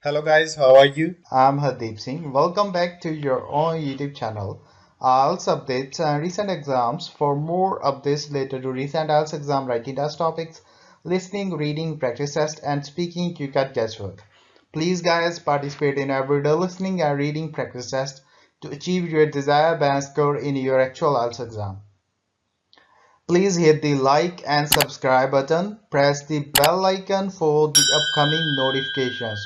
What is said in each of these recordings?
Hello guys, how are you? I'm Hardeep Singh. Welcome back to your own YouTube channel. IELTS updates and recent exams. For more updates related to recent IELTS exam writing test topics, listening, reading, practice test, and speaking, you can guesswork. Please guys participate in everyday listening and reading practice test to achieve your desired band score in your actual IELTS exam. Please hit the like and subscribe button. Press the bell icon for the upcoming notifications.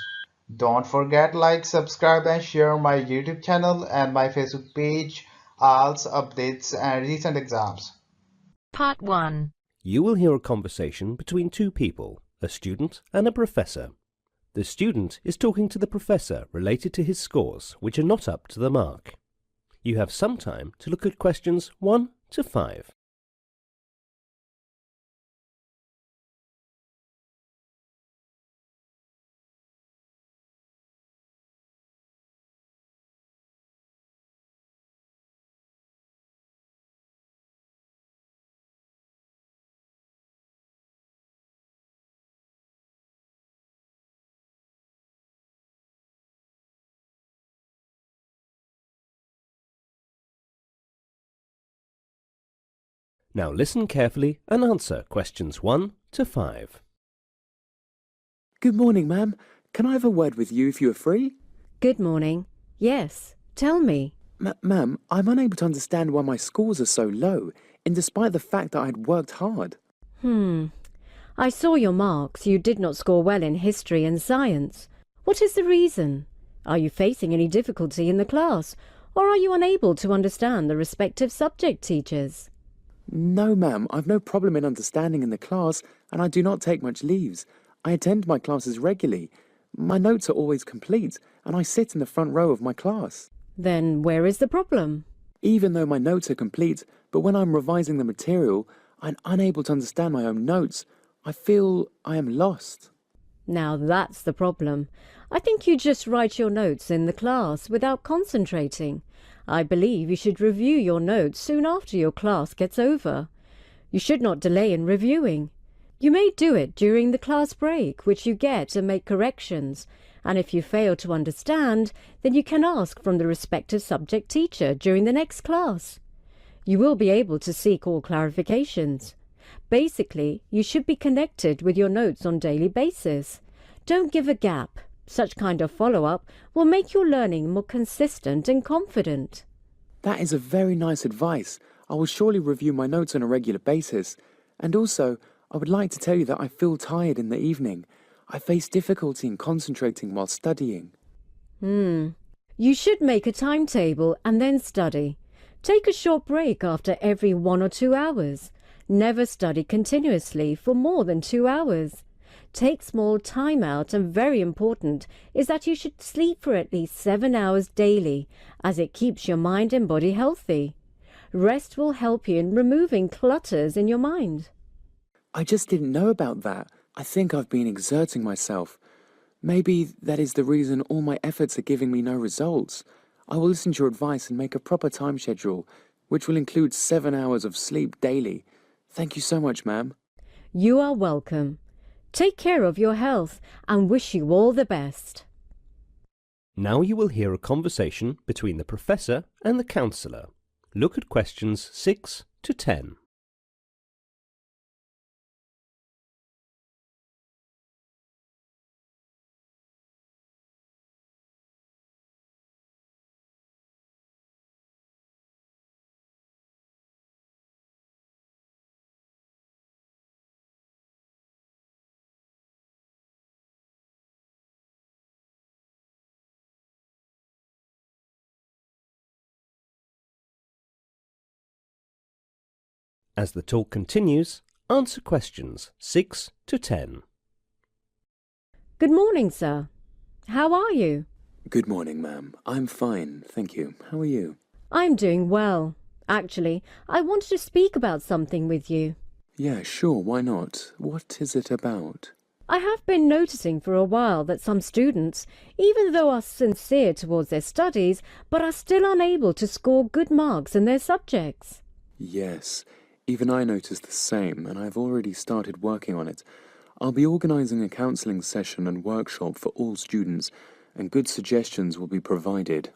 Don't forget like, subscribe and share my YouTube channel and my Facebook page, IELTS updates and recent exams. Part 1. You will hear a conversation between two people, a student and a professor. The student is talking to the professor related to his scores, which are not up to the mark. You have some time to look at questions 1 to 5. Now listen carefully and answer questions 1 to 5. Good morning, ma'am. Can I have a word with you if you are free? Good morning. Yes, tell me. Ma'am, I'm unable to understand why my scores are so low, and despite the fact that I had worked hard. I saw your marks. You did not score well in history and science. What is the reason? Are you facing any difficulty in the class, or are you unable to understand the respective subject teachers? No, ma'am, I've no problem in understanding in the class, and I do not take much leaves. I attend my classes regularly. My notes are always complete, and I sit in the front row of my class. Then where is the problem? Even though my notes are complete, but when I'm revising the material, I'm unable to understand my own notes. I feel I am lost. Now that's the problem. I think you just write your notes in the class without concentrating. I believe you should review your notes soon after your class gets over. You should not delay in reviewing. You may do it during the class break, which you get and make corrections, and if you fail to understand, then you can ask from the respective subject teacher during the next class. You will be able to seek all clarifications. Basically, you should be connected with your notes on a daily basis. Don't give a gap. Such kind of follow-up will make your learning more consistent and confident. That is a very nice advice. I will surely review my notes on a regular basis. And also, I would like to tell you that I feel tired in the evening. I face difficulty in concentrating while studying. You should make a timetable and then study. Take a short break after every 1 or 2 hours. Never study continuously for more than 2 hours. Take small time out, and very important is that you should sleep for at least 7 hours daily, as it keeps your mind and body healthy. Rest will help you in removing clutters in your mind. I just didn't know about that. I think I've been exerting myself. Maybe that is the reason all my efforts are giving me no results. I will listen to your advice and make a proper time schedule, which will include 7 hours of sleep daily. Thank you so much, ma'am. You are welcome. Take care of your health and wish you all the best. Now you will hear a conversation between the professor and the counsellor. Look at questions 6 to 10. As the talk continues, answer questions 6 to 10. Good morning, sir. How are you? Good morning, ma'am. I'm fine, thank you. How are you? I'm doing well. Actually, I wanted to speak about something with you. Yeah, sure, why not? What is it about? I have been noticing for a while that some students, even though are sincere towards their studies, but are still unable to score good marks in their subjects. Yes, even I noticed the same, and I've already started working on it. I'll be organising a counselling session and workshop for all students, and good suggestions will be provided.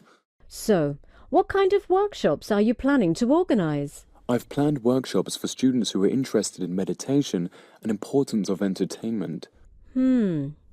So, what kind of workshops are you planning to organise? I've planned workshops for students who are interested in meditation and importance of entertainment.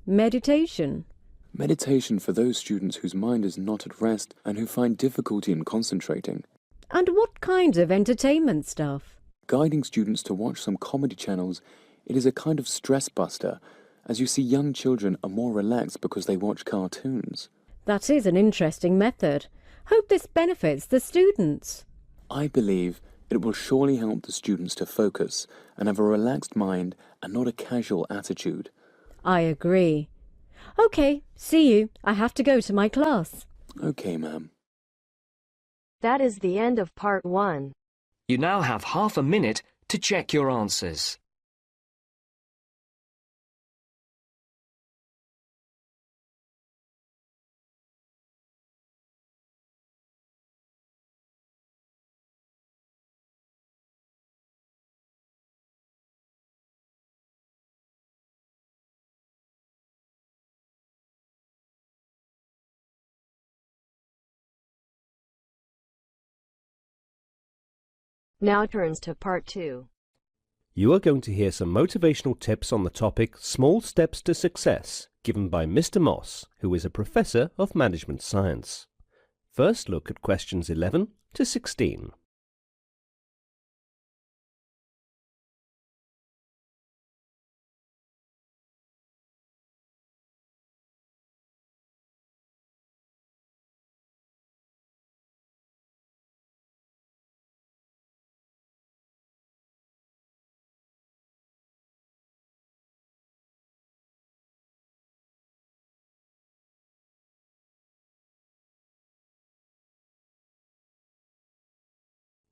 Meditation. Meditation for those students whose mind is not at rest and who find difficulty in concentrating. And what kind of entertainment stuff? Guiding students to watch some comedy channels, it is a kind of stress buster, as you see young children are more relaxed because they watch cartoons. That is an interesting method. Hope this benefits the students. I believe it will surely help the students to focus and have a relaxed mind and not a casual attitude. I agree. OK, see you. I have to go to my class. OK, ma'am. That is the end of part 1. You now have half a minute to check your answers. Now turns to part 2. You are going to hear some motivational tips on the topic Small Steps to Success, given by Mr. Moss, who is a professor of management science. First, look at questions 11 to 16.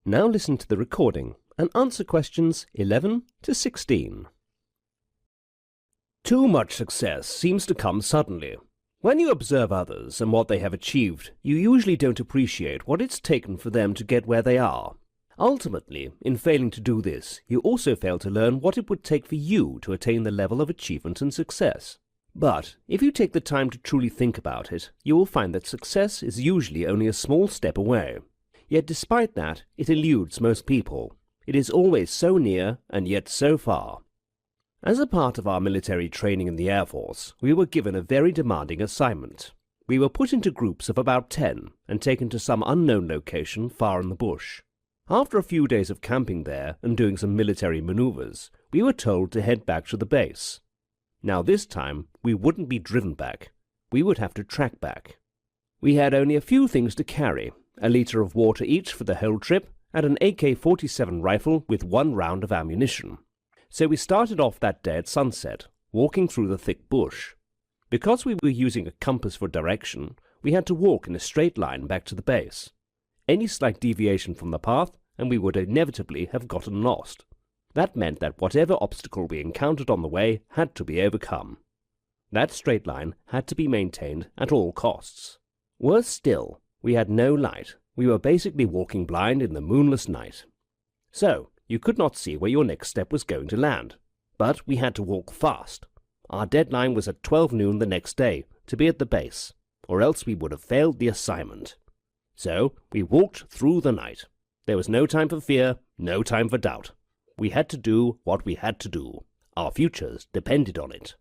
Now listen to the recording and answer questions 11 to 16. Too much success seems to come suddenly. When you observe others and what they have achieved, you usually don't appreciate what it's taken for them to get where they are. Ultimately, in failing to do this, you also fail to learn what it would take for you to attain the level of achievement and success. But if you take the time to truly think about it, you will find that success is usually only a small step away. Yet despite that, it eludes most people. It is always so near and yet so far. As a part of our military training in the Air Force, we were given a very demanding assignment. We were put into groups of about 10 and taken to some unknown location far in the bush. After a few days of camping there and doing some military maneuvers, we were told to head back to the base. Now this time, we wouldn't be driven back. We would have to track back. We had only a few things to carry: a litre of water each for the whole trip, and an AK-47 rifle with 1 round of ammunition. So we started off that day at sunset, walking through the thick bush. Because we were using a compass for direction, we had to walk in a straight line back to the base. Any slight deviation from the path, and we would inevitably have gotten lost. That meant that whatever obstacle we encountered on the way had to be overcome. That straight line had to be maintained at all costs. Worse still, we had no light. We were basically walking blind in the moonless night. So, you could not see where your next step was going to land. But we had to walk fast. Our deadline was at 12 noon the next day, to be at the base, or else we would have failed the assignment. So, we walked through the night. There was no time for fear, no time for doubt. We had to do what we had to do. Our futures depended on it.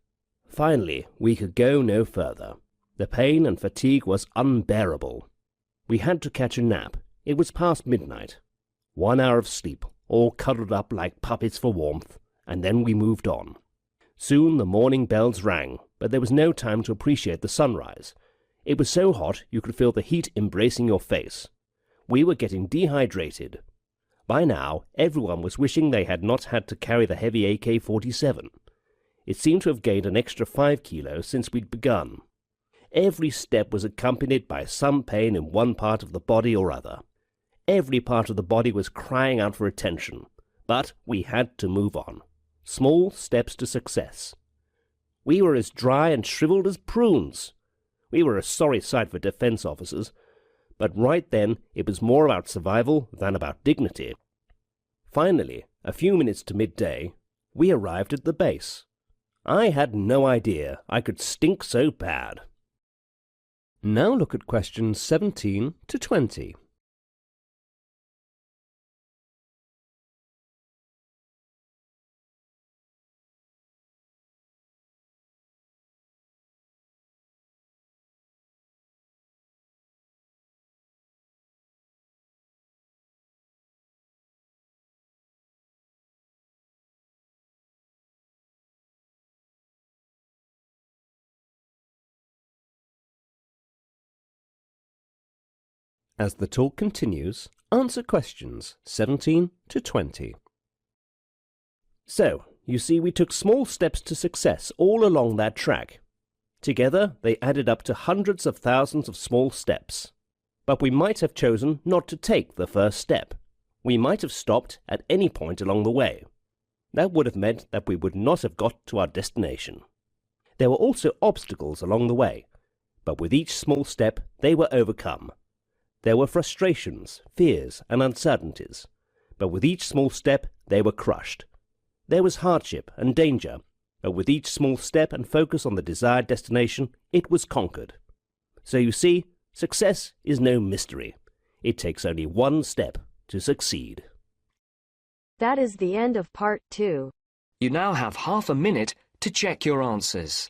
Finally, we could go no further. The pain and fatigue was unbearable. We had to catch a nap. It was past midnight. 1 hour of sleep, all cuddled up like puppets for warmth, and then we moved on. Soon the morning bells rang, but there was no time to appreciate the sunrise. It was so hot you could feel the heat embracing your face. We were getting dehydrated. By now, everyone was wishing they had not had to carry the heavy AK-47. It seemed to have gained an extra 5 kilos since we'd begun. Every step was accompanied by some pain in one part of the body or other. Every part of the body was crying out for attention, but we had to move on. Small steps to success. We were as dry and shriveled as prunes. We were a sorry sight for defense officers, but right then it was more about survival than about dignity. Finally, a few minutes to midday, we arrived at the base. I had no idea I could stink so bad. Now look at questions 17 to 20. As the talk continues, answer questions 17 to 20. So, you see we took small steps to success all along that track. Together, they added up to hundreds of thousands of small steps. But we might have chosen not to take the first step. We might have stopped at any point along the way. That would have meant that we would not have got to our destination. There were also obstacles along the way, but with each small step they were overcome. There were frustrations, fears, and uncertainties, but with each small step they were crushed. There was hardship and danger, but with each small step and focus on the desired destination, it was conquered. So you see, success is no mystery. It takes only one step to succeed. That is the end of part 2. You now have half a minute to check your answers.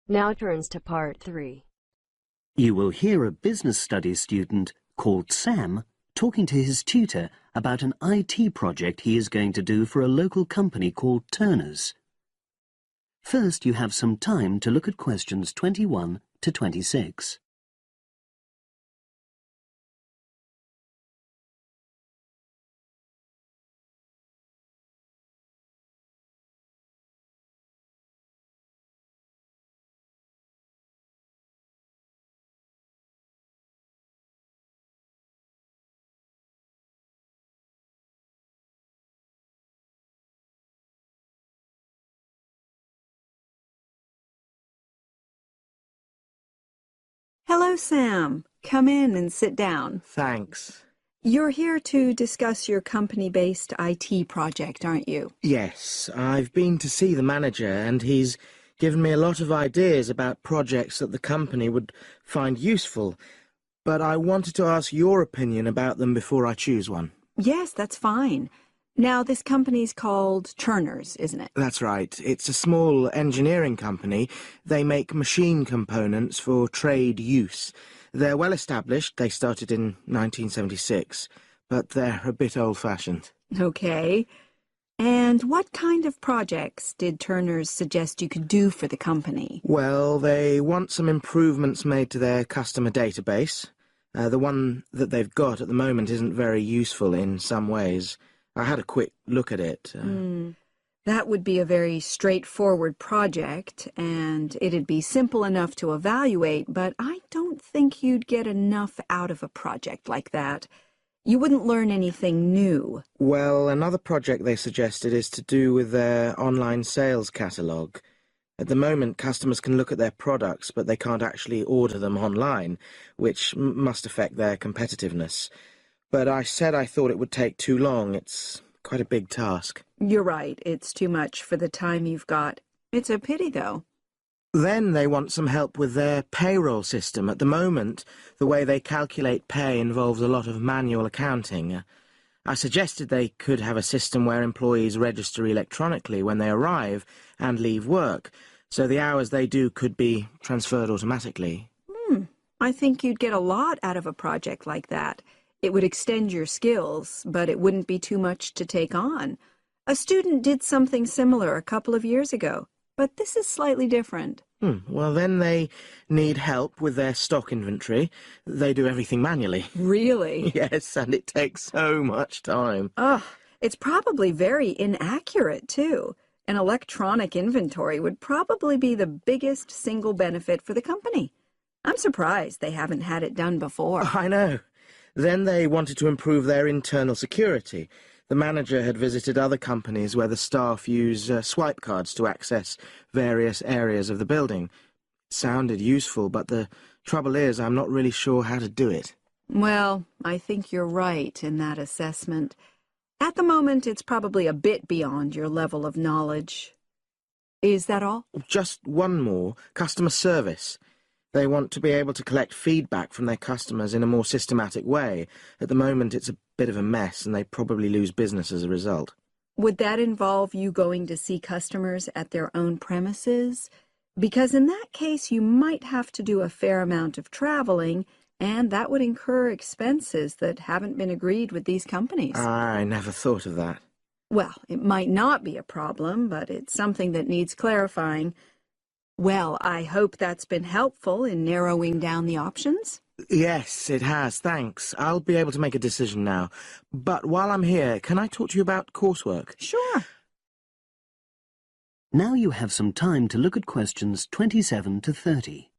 Now turns to part 3. You will hear a business studies student called Sam talking to his tutor about an IT project he is going to do for a local company called Turner's. First, you have some time to look at questions 21 to 26. Hello, Sam. Come in and sit down. Thanks. You're here to discuss your company-based IT project, aren't you? Yes, I've been to see the manager and he's given me a lot of ideas about projects that the company would find useful, but I wanted to ask your opinion about them before I choose one. Yes, that's fine. Now, this company's called Turner's, isn't it? That's right. It's a small engineering company. They make machine components for trade use. They're well established. They started in 1976, but they're a bit old-fashioned. Okay. And what kind of projects did Turner's suggest you could do for the company? Well, they want some improvements made to their customer database. The one that they've got at the moment isn't very useful in some ways. I had a quick look at it. That would be a very straightforward project, and it'd be simple enough to evaluate, but I don't think you'd get enough out of a project like that. You wouldn't learn anything new. Well, another project they suggested is to do with their online sales catalogue. At the moment, customers can look at their products, but they can't actually order them online, which must affect their competitiveness. But I said I thought it would take too long. It's quite a big task. You're right. It's too much for the time you've got. It's a pity, though. Then they want some help with their payroll system. At the moment, the way they calculate pay involves a lot of manual accounting. I suggested they could have a system where employees register electronically when they arrive and leave work, so the hours they do could be transferred automatically. I think you'd get a lot out of a project like that. It would extend your skills, but it wouldn't be too much to take on. A student did something similar a couple of years ago, but this is slightly different. Well, then they need help with their stock inventory. They do everything manually. Really? Yes, and it takes so much time. It's probably very inaccurate, too. An electronic inventory would probably be the biggest single benefit for the company. I'm surprised they haven't had it done before. I know. Then they wanted to improve their internal security. The manager had visited other companies where the staff use swipe cards to access various areas of the building. It sounded useful, but the trouble is I'm not really sure how to do it. Well, I think you're right in that assessment. At the moment, it's probably a bit beyond your level of knowledge. Is that all? Just one more. Customer service. They want to be able to collect feedback from their customers in a more systematic way. At the moment, it's a bit of a mess, and they probably lose business as a result. Would that involve you going to see customers at their own premises? Because in that case, you might have to do a fair amount of traveling, and that would incur expenses that haven't been agreed with these companies. I never thought of that. Well, it might not be a problem, but it's something that needs clarifying. Well, I hope that's been helpful in narrowing down the options. Yes, it has, thanks. I'll be able to make a decision now. But while I'm here, can I talk to you about coursework? Sure. Now you have some time to look at questions 27 to 30.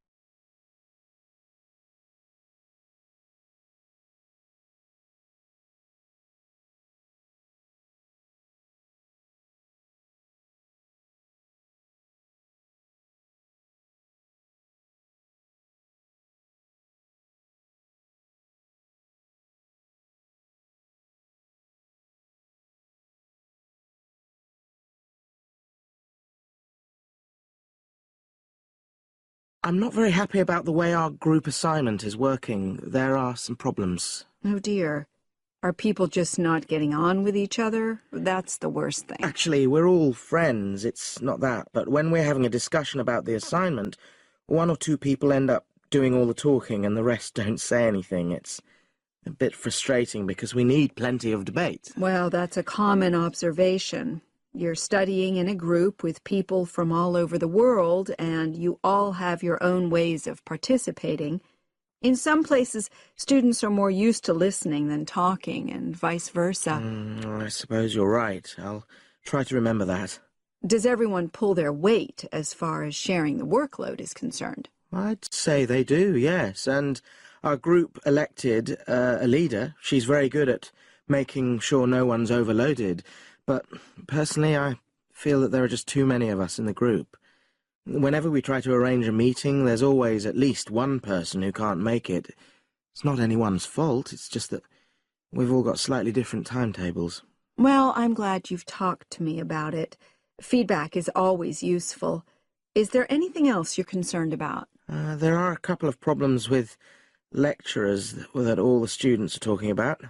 I'm not very happy about the way our group assignment is working. There are some problems. Oh, dear. Are people just not getting on with each other? That's the worst thing. Actually, we're all friends, it's not that. But when we're having a discussion about the assignment, one or two people end up doing all the talking and the rest don't say anything. It's a bit frustrating because we need plenty of debate. Well, that's a common observation. You're studying in a group with people from all over the world, and you all have your own ways of participating. In some places, students are more used to listening than talking, and vice versa. I suppose you're right. I'll try to remember that. Does everyone pull their weight as far as sharing the workload is concerned? I'd say they do, yes. And our group elected a leader. She's very good at making sure no one's overloaded. But personally, I feel that there are just too many of us in the group. Whenever we try to arrange a meeting, there's always at least one person who can't make it. It's not anyone's fault, it's just that we've all got slightly different timetables. Well, I'm glad you've talked to me about it. Feedback is always useful. Is there anything else you're concerned about? There are a couple of problems with lecturers that all the students are talking about.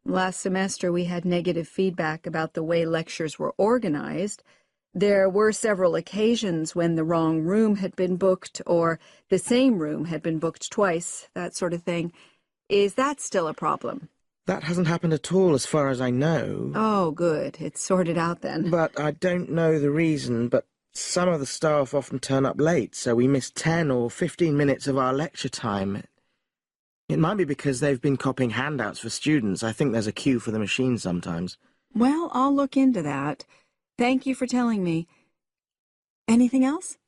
Last semester we had negative feedback about the way lectures were organized. There were several occasions when the wrong room had been booked or the same room had been booked twice, that sort of thing. Is that still a problem? That hasn't happened at all as far as I know. Oh, good. It's sorted out then. But I don't know the reason, but some of the staff often turn up late, so we miss 10 or 15 minutes of our lecture time. It might be because they've been copying handouts for students. I think there's a queue for the machine sometimes. Well, I'll look into that. Thank you for telling me. Anything else?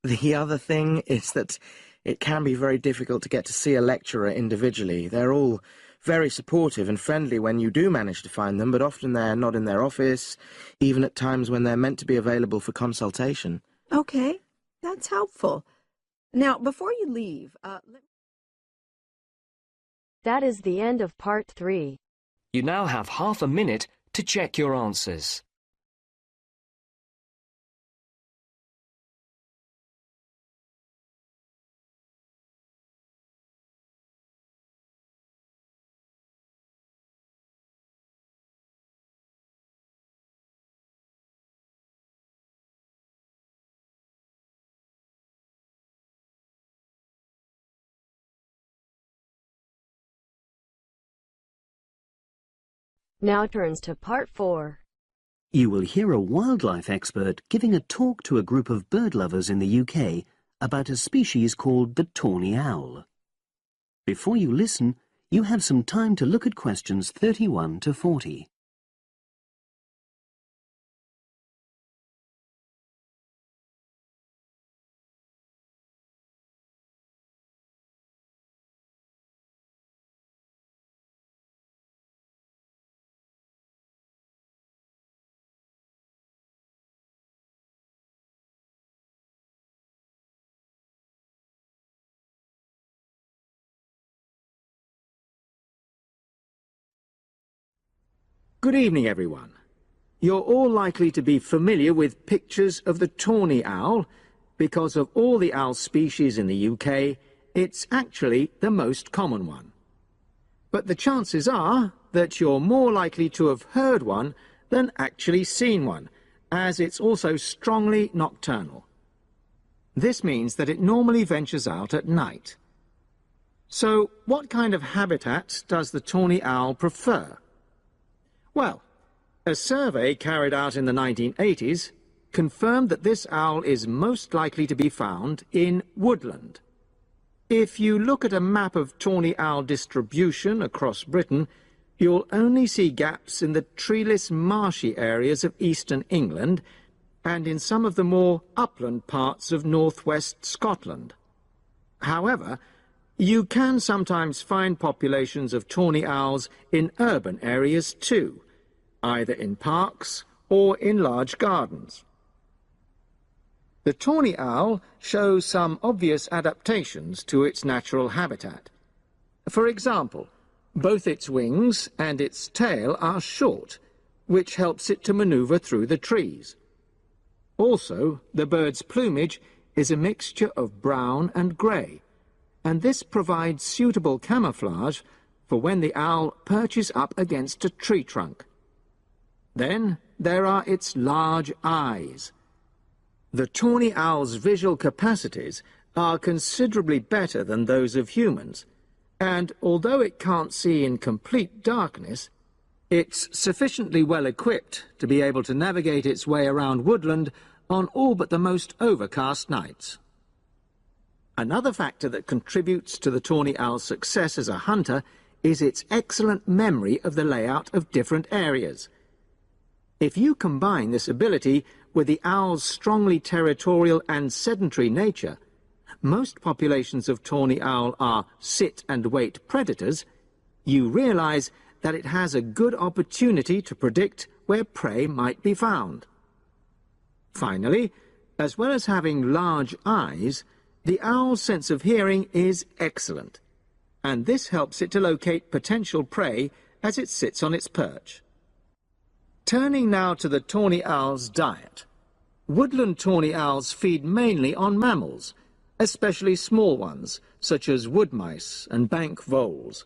The other thing is that it can be very difficult to get to see a lecturer individually. They're all very supportive and friendly when you do manage to find them, but often they're not in their office, even at times when they're meant to be available for consultation. Okay, that's helpful. Now, before you leave, That is the end of part 3. You now have half a minute to check your answers. Now turns to part 4. You will hear a wildlife expert giving a talk to a group of bird lovers in the UK about a species called the tawny owl. Before you listen, you have some time to look at questions 31 to 40. Good evening, everyone. You're all likely to be familiar with pictures of the tawny owl. Because of all the owl species in the UK, it's actually the most common one. But the chances are that you're more likely to have heard one than actually seen one, as it's also strongly nocturnal. This means that it normally ventures out at night. So, what kind of habitat does the tawny owl prefer? Well, a survey carried out in the 1980s confirmed that this owl is most likely to be found in woodland. If you look at a map of tawny owl distribution across Britain, you'll only see gaps in the treeless marshy areas of eastern England and in some of the more upland parts of northwest Scotland. However, you can sometimes find populations of tawny owls in urban areas too, either in parks or in large gardens. The tawny owl shows some obvious adaptations to its natural habitat. For example, both its wings and its tail are short, which helps it to maneuver through the trees. Also, the bird's plumage is a mixture of brown and grey, and this provides suitable camouflage for when the owl perches up against a tree trunk. Then there are its large eyes. The tawny owl's visual capacities are considerably better than those of humans, and although it can't see in complete darkness, it's sufficiently well equipped to be able to navigate its way around woodland on all but the most overcast nights. Another factor that contributes to the tawny owl's success as a hunter is its excellent memory of the layout of different areas. If you combine this ability with the owl's strongly territorial and sedentary nature, most populations of tawny owl are sit-and-wait predators, you realize that it has a good opportunity to predict where prey might be found. Finally, as well as having large eyes, the owl's sense of hearing is excellent, and this helps it to locate potential prey as it sits on its perch. Turning now to the tawny owl's diet. Woodland tawny owls feed mainly on mammals, especially small ones, such as wood mice and bank voles.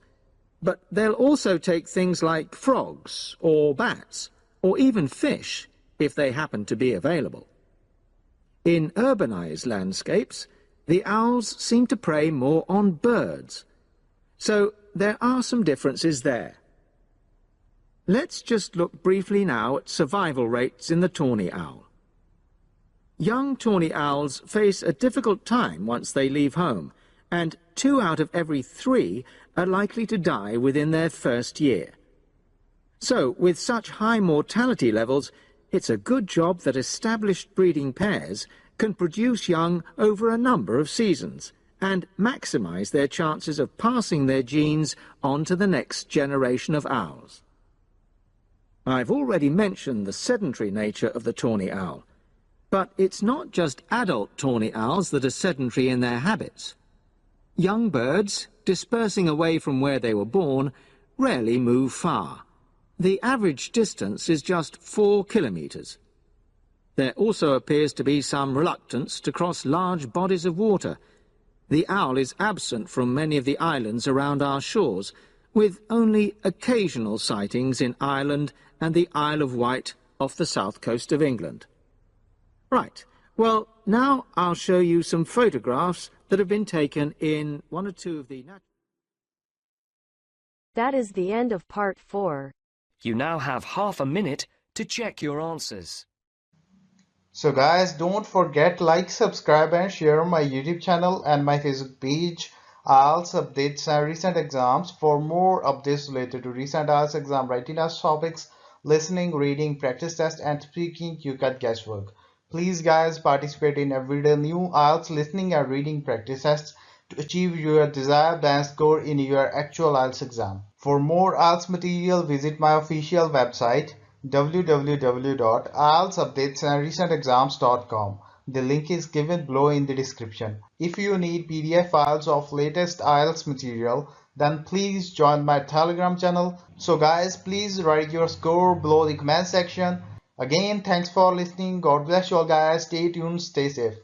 But they'll also take things like frogs or bats, or even fish, if they happen to be available. In urbanized landscapes, the owls seem to prey more on birds. So there are some differences there. Let's just look briefly now at survival rates in the tawny owl. Young tawny owls face a difficult time once they leave home, and 2 out of every 3 are likely to die within their first year. So, with such high mortality levels, it's a good job that established breeding pairs can produce young over a number of seasons and maximize their chances of passing their genes on to the next generation of owls. I've already mentioned the sedentary nature of the tawny owl, but it's not just adult tawny owls that are sedentary in their habits. Young birds, dispersing away from where they were born, rarely move far. The average distance is just 4 kilometers. There also appears to be some reluctance to cross large bodies of water. The owl is absent from many of the islands around our shores, with only occasional sightings in Ireland and the Isle of Wight off the south coast of England. Right, well, now I'll show you some photographs that have been taken in 1 or 2 of the... That is the end of part 4. You now have half a minute to check your answers. So guys, don't forget like, subscribe and share my YouTube channel and my Facebook page, IELTS updates and recent exams. For more updates related to recent IELTS exam writing test topics, listening, reading, practice test and speaking, you got guesswork. Please guys, participate in everyday new IELTS listening and reading practice tests to achieve your desired band score in your actual IELTS exam. For more IELTS material, visit my official website www.ieltsupdatesandrecentexams.com. The link is given below in the description. If you need PDF files of latest IELTS material, then please join my Telegram channel. So guys, please write your score below the comment section. Again, thanks for listening. God bless you all guys. Stay tuned, stay safe.